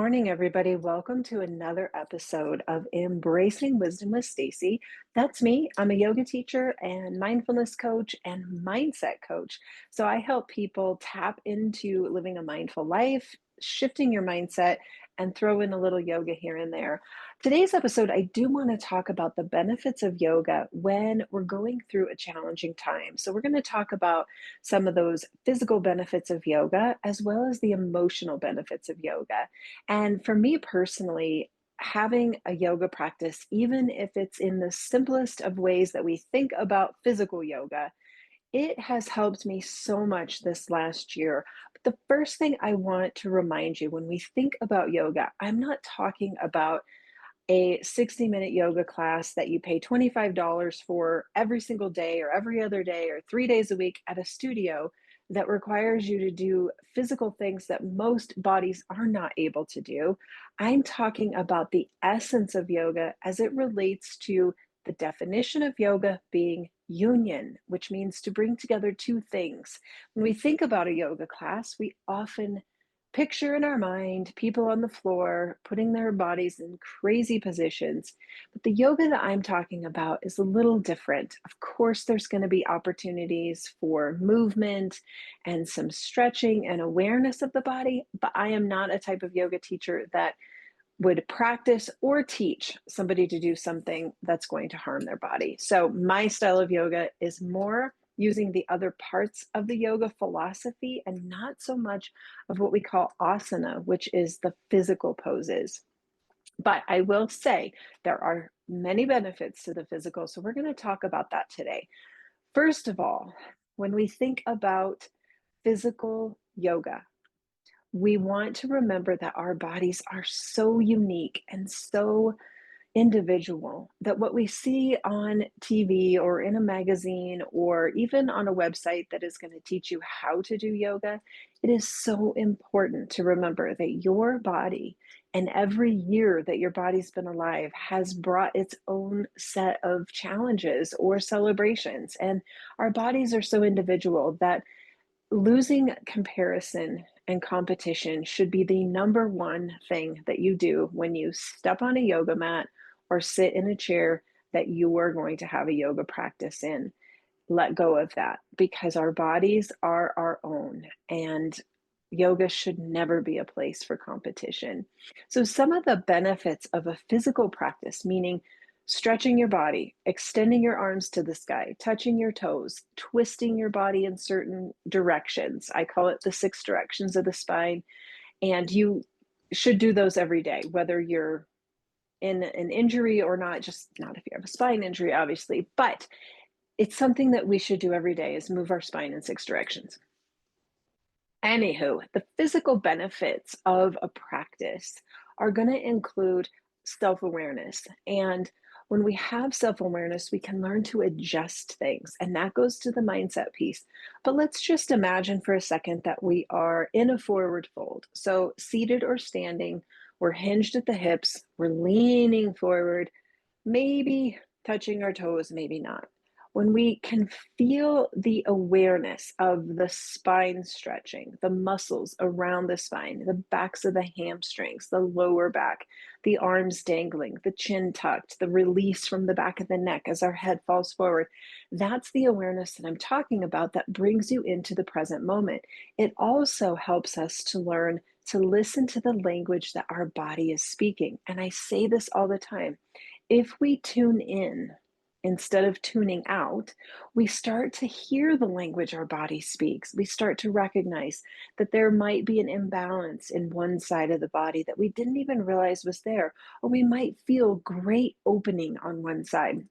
morning, everybody. Welcome to another episode of Embracing Wisdom with Stacie. That's me. I'm a yoga teacher and mindfulness coach and mindset coach. So I help people tap into living a mindful life, shifting your mindset, and throw in a little yoga here and there. Today's episode, I do want to talk about the benefits of yoga when we're going through a challenging time. So we're going to talk about some of those physical benefits of yoga as well as the emotional benefits of yoga. And for me personally, having a yoga practice, even if it's in the simplest of ways that we think about physical yoga, it has helped me so much this last year. But the first thing I want to remind you when we think about yoga, I'm not talking about a 60-minute yoga class that you pay $25 for every single day or every other day or 3 days a week at a studio that requires you to do physical things that most bodies are not able to do. I'm talking about the essence of yoga as it relates to the definition of yoga being union, which means to bring together two things. When we think about a yoga class, we often picture in our mind people on the floor putting their bodies in crazy positions. But the yoga that I'm talking about is a little different. Of course, there's going to be opportunities for movement and some stretching and awareness of the body, but I am not a type of yoga teacher that would practice or teach somebody to do something that's going to harm their body. So my style of yoga is more using the other parts of the yoga philosophy and not so much of what we call asana, which is the physical poses. But I will say there are many benefits to the physical. So we're going to talk about that today. First of all, when we think about physical yoga, we want to remember that our bodies are so unique and so individual that what we see on TV or in a magazine or even on a website that is going to teach you how to do yoga, it is so important to remember that your body and every year that your body's been alive has brought its own set of challenges or celebrations. And our bodies are so individual that losing comparison and competition should be the number one thing that you do when you step on a yoga mat or sit in a chair that you are going to have a yoga practice in. Let go of that because our bodies are our own and yoga should never be a place for competition. So, some of the benefits of a physical practice, meaning stretching your body, extending your arms to the sky, touching your toes, twisting your body in certain directions. I call it the 6 directions of the spine. And you should do those every day, whether you're in an injury or not, just not if you have a spine injury, obviously, but it's something that we should do every day is move our spine in 6 directions. Anywho, the physical benefits of a practice are going to include self awareness. And when we have self awareness, we can learn to adjust things. And that goes to the mindset piece. But let's just imagine for a second that we are in a forward fold. So, seated or standing, we're hinged at the hips, we're leaning forward, maybe touching our toes, maybe not. When we can feel the awareness of the spine stretching, the muscles around the spine, the backs of the hamstrings, the lower back, the arms dangling, the chin tucked, the release from the back of the neck as our head falls forward, that's the awareness that I'm talking about that brings you into the present moment. It also helps us to learn to listen to the language that our body is speaking. And I say this all the time. If we tune in instead of tuning out, we start to hear the language our body speaks. We start to recognize that there might be an imbalance in one side of the body that we didn't even realize was there, or we might feel great opening on one side.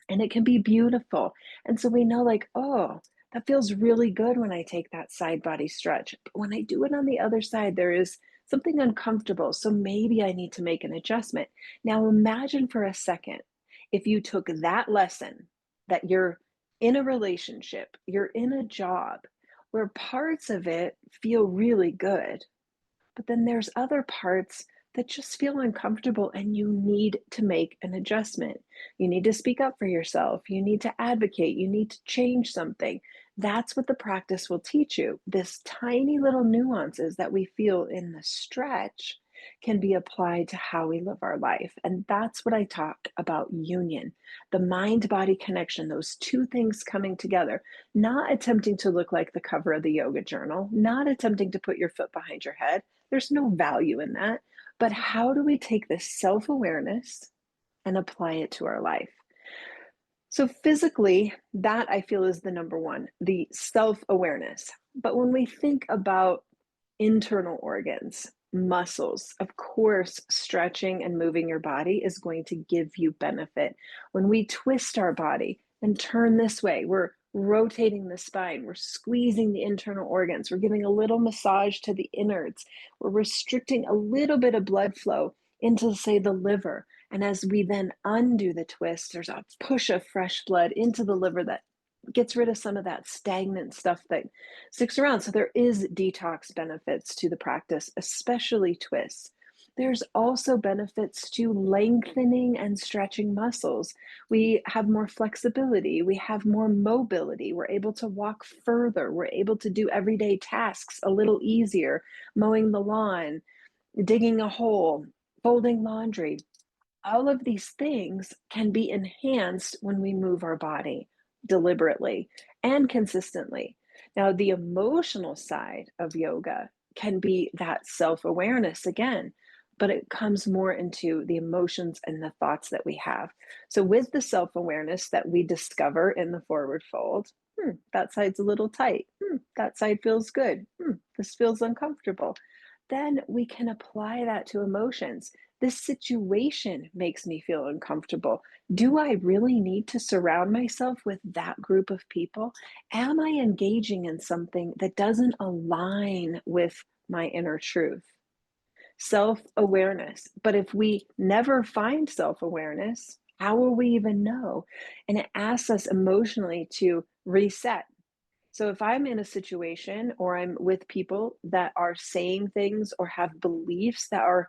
And it can be beautiful. And so we know, like, oh, that feels really good when I take that side body stretch. But when I do it on the other side, there is something uncomfortable. So maybe I need to make an adjustment. Now, imagine for a second if you took that lesson that you're in a relationship, you're in a job where parts of it feel really good, but then there's other parts that just feel uncomfortable and you need to make an adjustment. You need to speak up for yourself. You need to advocate. You need to change something. That's what the practice will teach you. This tiny little nuances that we feel in the stretch can be applied to how we live our life. And that's what I talk about union, the mind body connection, those two things coming together, not attempting to look like the cover of the yoga journal, not attempting to put your foot behind your head. There's no value in that. But how do we take this self awareness and apply it to our life? So, physically, that I feel is the number one, the self awareness. But when we think about internal organs, muscles, of course, stretching and moving your body is going to give you benefit. When we twist our body and turn this way, we're rotating the spine, we're squeezing the internal organs, we're giving a little massage to the innards, we're restricting a little bit of blood flow into, say, the liver. And as we then undo the twist, there's a push of fresh blood into the liver that gets rid of some of that stagnant stuff that sticks around. So there is detox benefits to the practice, especially twists. There's also benefits to lengthening and stretching muscles. We have more flexibility, we have more mobility, we're able to walk further, we're able to do everyday tasks a little easier, mowing the lawn, digging a hole, folding laundry. All of these things can be enhanced when we move our body deliberately and consistently. Now, the emotional side of yoga can be that self awareness again, but it comes more into the emotions and the thoughts that we have. So, with the self awareness that we discover in the forward fold, that side's a little tight. That side feels good. This feels uncomfortable. Then we can apply that to emotions. This situation makes me feel uncomfortable. Do I really need to surround myself with that group of people? Am I engaging in something that doesn't align with my inner truth? Self awareness. But if we never find self awareness, how will we even know? And it asks us emotionally to reset. So if I'm in a situation or I'm with people that are saying things or have beliefs that are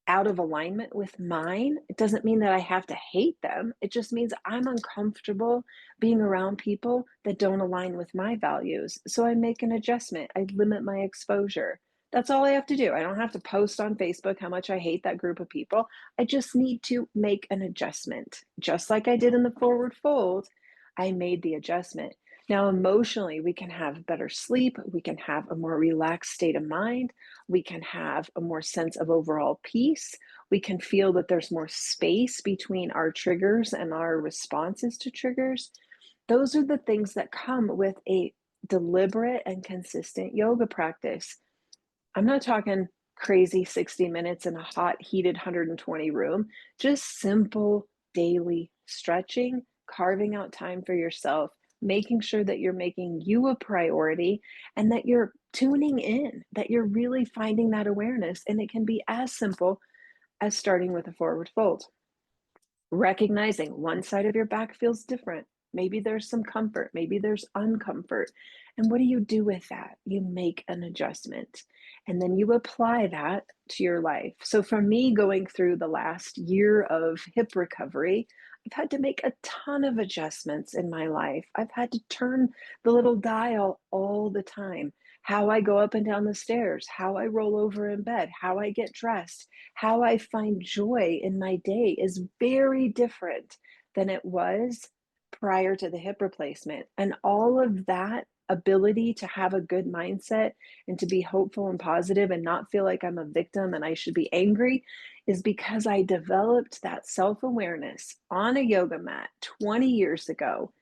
out of alignment with mine, it doesn't mean that I have to hate them. It just means I'm uncomfortable being around people that don't align with my values. So I make an adjustment. I limit my exposure. That's all I have to do. I don't have to post on Facebook how much I hate that group of people. I just need to make an adjustment. Just like I did in the forward fold, I made the adjustment. Now, emotionally, we can have better sleep. We can have a more relaxed state of mind. We can have a more sense of overall peace. We can feel that there's more space between our triggers and our responses to triggers. Those are the things that come with a deliberate and consistent yoga practice. I'm not talking crazy 60 minutes in a hot, heated 120 room, just simple daily stretching, carving out time for yourself, making sure that you're making you a priority and that you're tuning in, that you're really finding that awareness. And it can be as simple as starting with a forward fold. Recognizing one side of your back feels different. Maybe there's some comfort, maybe there's uncomfort. And what do you do with that? You make an adjustment and then you apply that to your life. So, for me, going through the last year of hip recovery, I've had to make a ton of adjustments in my life. I've had to turn the little dial all the time. How I go up and down the stairs, how I roll over in bed, how I get dressed, how I find joy in my day is very different than it was prior to the hip replacement. And all of that ability to have a good mindset and to be hopeful and positive and not feel like I'm a victim and I should be angry is because I developed that self awareness on a yoga mat 20 years ago.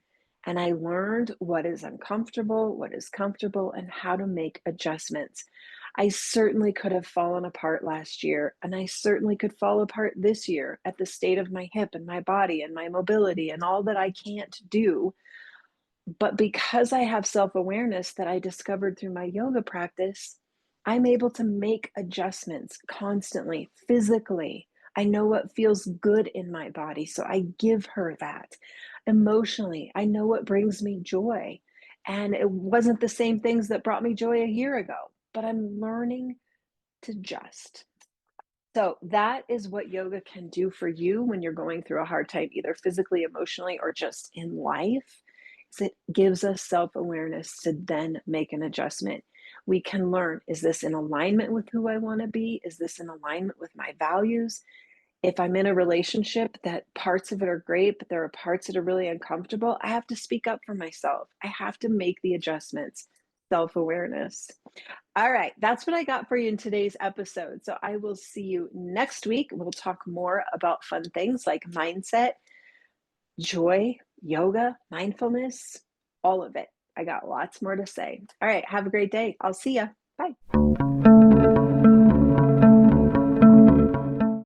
And I learned what is uncomfortable, what is comfortable, and how to make adjustments. I certainly could have fallen apart last year, and I certainly could fall apart this year at the state of my hip and my body and my mobility and all that I can't do. But because I have self awareness that I discovered through my yoga practice, I'm able to make adjustments constantly, physically. I know what feels good in my body, so I give her that. Emotionally, I know what brings me joy. And it wasn't the same things that brought me joy a year ago, but I'm learning to just. So that is what yoga can do for you when you're going through a hard time, either physically, emotionally, or just in life. Is it gives us self-awareness to then make an adjustment. we can learn, is this in alignment with who I want to be? Is this in alignment with my values? If I'm in a relationship that parts of it are great, but there are parts that are really uncomfortable, I have to speak up for myself. I have to make the adjustments. Self awareness. All right, that's what I got for you in today's episode. So I will see you next week. We'll talk more about fun things like mindset, joy, yoga, mindfulness, all of it. I got lots more to say. All right, have a great day. I'll see ya. Bye.